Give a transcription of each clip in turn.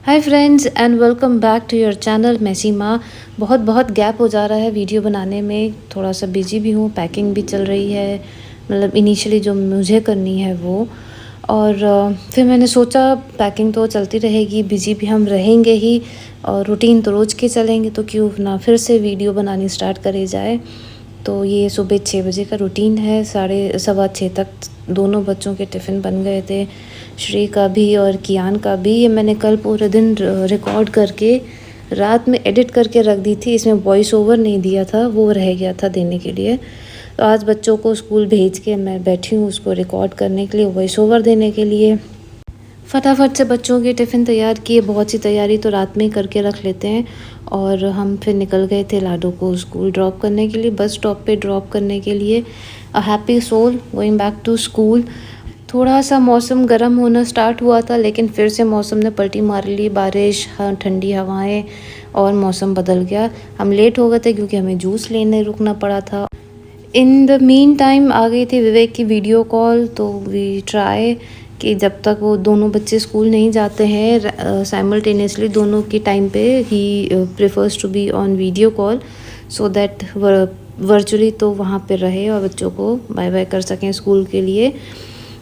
Hi friends and welcome back to your channel. मैं सीमा। बहुत gap हो जा रहा है वीडियो बनाने में, थोड़ा सा बिजी भी हूँ, पैकिंग भी चल रही है, मतलब इनिशियली जो मुझे करनी है वो। और फिर मैंने सोचा पैकिंग तो चलती रहेगी, बिजी भी हम रहेंगे ही, और रूटीन तो रोज़ के चलेंगे, तो क्यों ना फिर से वीडियो बनानी स्टार्ट करी जाए। तो ये सुबह 6 बजे का रूटीन है, 6:15 तक दोनों बच्चों के टिफ़िन बन गए थे, श्री का भी और कियान का भी। ये मैंने कल पूरे दिन रिकॉर्ड करके रात में एडिट करके रख दी थी, इसमें वॉइस ओवर नहीं दिया था, वो रह गया था देने के लिए। तो आज बच्चों को स्कूल भेज के मैं बैठी हूँ उसको रिकॉर्ड करने के लिए, वॉइस ओवर देने के लिए। फटाफट से बच्चों के टिफ़िन तैयार किए, बहुत सी तैयारी तो रात में ही करके रख लेते हैं। और हम फिर निकल गए थे लाडो को स्कूल ड्रॉप करने के लिए, बस स्टॉप पे ड्रॉप करने के लिए। A happy soul going back to school. थोड़ा सा मौसम गर्म होना स्टार्ट हुआ था, लेकिन फिर से मौसम ने पलटी मार ली, बारिश, ठंडी हवाएं, और मौसम बदल गया। हम लेट हो गए थे क्योंकि हमें जूस लेने रुकना पड़ा था। इन द मीन टाइम आ गई थी विवेक की वीडियो कॉल, तो वी ट्राई कि जब तक वो दोनों बच्चे स्कूल नहीं जाते हैं साइमल्टेनियसली दोनों के टाइम पे, he prefers to be on video call so that virtually तो वहाँ पे रहे और बच्चों को बाय बाय कर सकें स्कूल के लिए।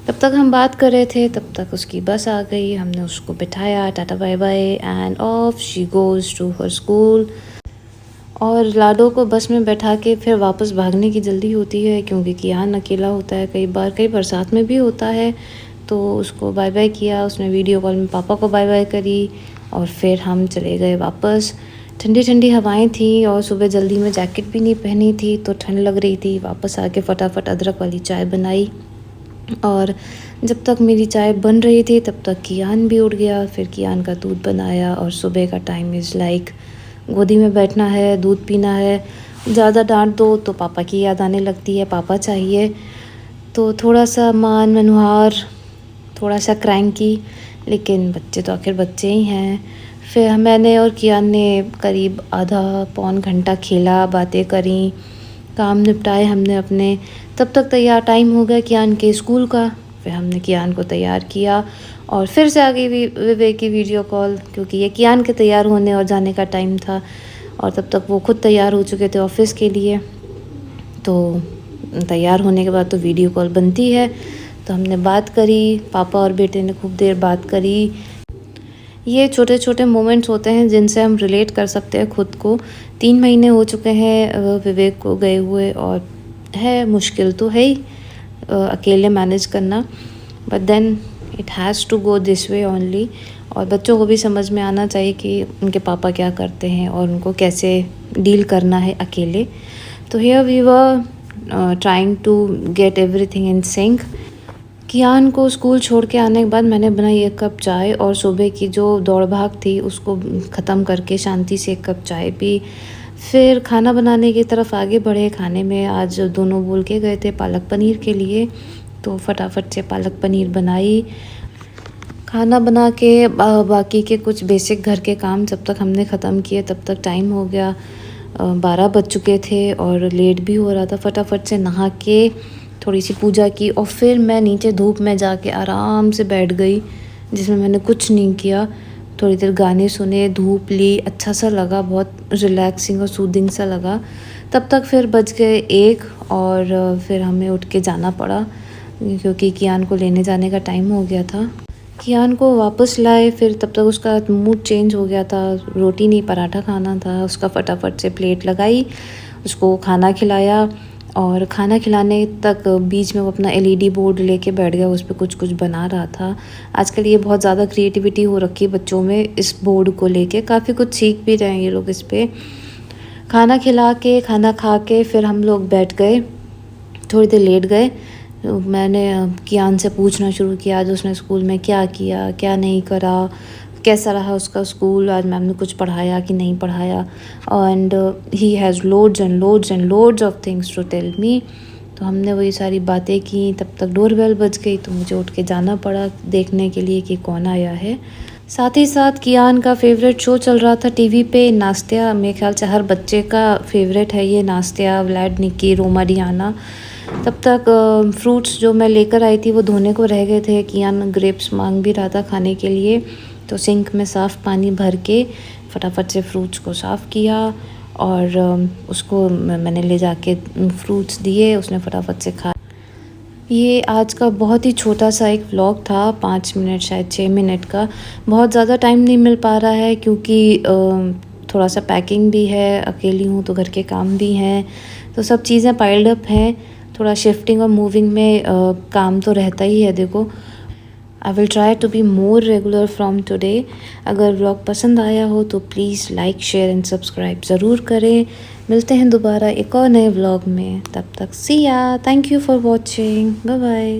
तब तक हम बात कर रहे थे, तब तक उसकी बस आ गई, हमने उसको बिठाया, tata bye bye end of she goes to her school. और लाडो को बस में बैठा के फिर वापस भागने की जल्दी होती है क्योंकि कियान अकेला होता है, कई बरसात में भी होता है। तो उसको बाय बाय किया, उसने वीडियो कॉल में पापा को बाय बाय करी, और फिर हम चले गए वापस। ठंडी ठंडी हवाएं थी और सुबह जल्दी में जैकेट भी नहीं पहनी थी तो ठंड लग रही थी। वापस आके फटाफट अदरक वाली चाय बनाई, और जब तक मेरी चाय बन रही थी तब तक कियान भी उठ गया। फिर कियान का दूध बनाया, और सुबह का टाइम इज़ लाइक गोदी में बैठना है, दूध पीना है। ज़्यादा डांट दो तो पापा की याद आने लगती है, पापा चाहिए। तो थोड़ा सा मनमुहार, थोड़ा सा क्रैंकी, लेकिन बच्चे तो आखिर बच्चे ही हैं। फिर मैंने और कियान ने करीब आधा पौन घंटा खेला, बातें करी, काम निपटाए हमने अपने। तब तक तैयार टाइम हो गया कियान के स्कूल का। फिर हमने कियान को तैयार किया, और फिर से आ गई विवेक की वीडियो कॉल, क्योंकि ये कियान के तैयार होने और जाने का टाइम था, और तब तक वो खुद तैयार हो चुके थे ऑफिस के लिए। तो तैयार होने के बाद तो वीडियो कॉल बनती है, तो हमने बात करी, पापा और बेटे ने खूब देर बात करी। ये छोटे छोटे मोमेंट्स होते हैं जिनसे हम रिलेट कर सकते हैं खुद को। 3 महीने हो चुके हैं विवेक को गए हुए, और है मुश्किल तो है ही अकेले मैनेज करना, but then it has to go this way only. और बच्चों को भी समझ में आना चाहिए कि उनके पापा क्या करते हैं और उनको कैसे डील करना है अकेले। तो here we were trying to get everything in sync. Kiaan को स्कूल छोड़ के आने के बाद मैंने बनाई 1 कप चाय, और सुबह की जो दौड़ भाग थी उसको ख़त्म करके शांति से 1 कप चाय पी। फिर खाना बनाने की तरफ आगे बढ़े। खाने में आज दोनों बोल के गए थे पालक पनीर के लिए, तो फटाफट से पालक पनीर बनाई। खाना बना के बाकी के कुछ बेसिक घर के काम जब तक हमने ख़त्म किए तब तक टाइम हो गया 12 बज चुके थे, और लेट भी हो रहा था। फटाफट से नहा के थोड़ी सी पूजा की, और फिर मैं नीचे धूप में जाके आराम से बैठ गई, जिसमें मैंने कुछ नहीं किया। थोड़ी देर गाने सुने, धूप ली, अच्छा सा लगा, बहुत रिलैक्सिंग और सूदिंग सा लगा। तब तक फिर बज गए 1, और फिर हमें उठ के जाना पड़ा क्योंकि कियान को लेने जाने का टाइम हो गया था। कियान को वापस लाए, फिर तब तक उसका मूड चेंज हो गया था, रोटी नहीं पराठा खाना था उसका। फटाफट से प्लेट लगाई, उसको खाना खिलाया, और खाना खिलाने तक बीच में वो अपना एलईडी बोर्ड लेके बैठ गया, उस पर कुछ कुछ बना रहा था। आजकल ये बहुत ज़्यादा क्रिएटिविटी हो रखी है बच्चों में इस बोर्ड को लेके, काफ़ी कुछ सीख भी रहे हैं ये लोग इस पर। खाना खिला के, खाना खा के फिर हम लोग बैठ गए, थोड़ी देर लेट गए। तो मैंने कियान से पूछना शुरू किया आज उसने स्कूल में क्या किया, क्या नहीं करा, कैसा रहा उसका स्कूल, आज मैम ने कुछ पढ़ाया कि नहीं पढ़ाया। And he has loads and loads and loads of things to tell me. तो हमने वही सारी बातें की। तब तक डोरबेल बज गई, तो मुझे उठ के जाना पड़ा देखने के लिए कि कौन आया है। साथ ही साथ कियान का फेवरेट शो चल रहा था टीवी पे, नास्तिया। मेरे ख्याल से हर बच्चे का फेवरेट है ये, नास्तिया, व्लाड, निकी, रोमा, डियाना। तब तक फ्रूट्स जो मैं लेकर आई थी वो धोने को रह गए थे। कियान ग्रेप्स मांग भी रहा था खाने के लिए, तो सिंक में साफ़ पानी भर के फटाफट से फ्रूट्स को साफ़ किया और उसको मैंने ले जाके फ्रूट्स दिए, उसने फटाफट से खा। ये आज का बहुत ही छोटा सा एक व्लॉग था, 5 मिनट शायद 6 मिनट का। बहुत ज़्यादा टाइम नहीं मिल पा रहा है क्योंकि थोड़ा सा पैकिंग भी है, अकेली हूँ तो घर के काम भी हैं, तो सब चीज़ें पाइल्ड अप हैं। थोड़ा शिफ्टिंग और मूविंग में काम तो रहता ही है। देखो, I will try to be more regular from today. अगर व्लॉग पसंद आया हो तो please like, share and subscribe ज़रूर करें। मिलते हैं दोबारा एक और नए व्लॉग में, तब तक see ya. Thank you for watching, bye bye.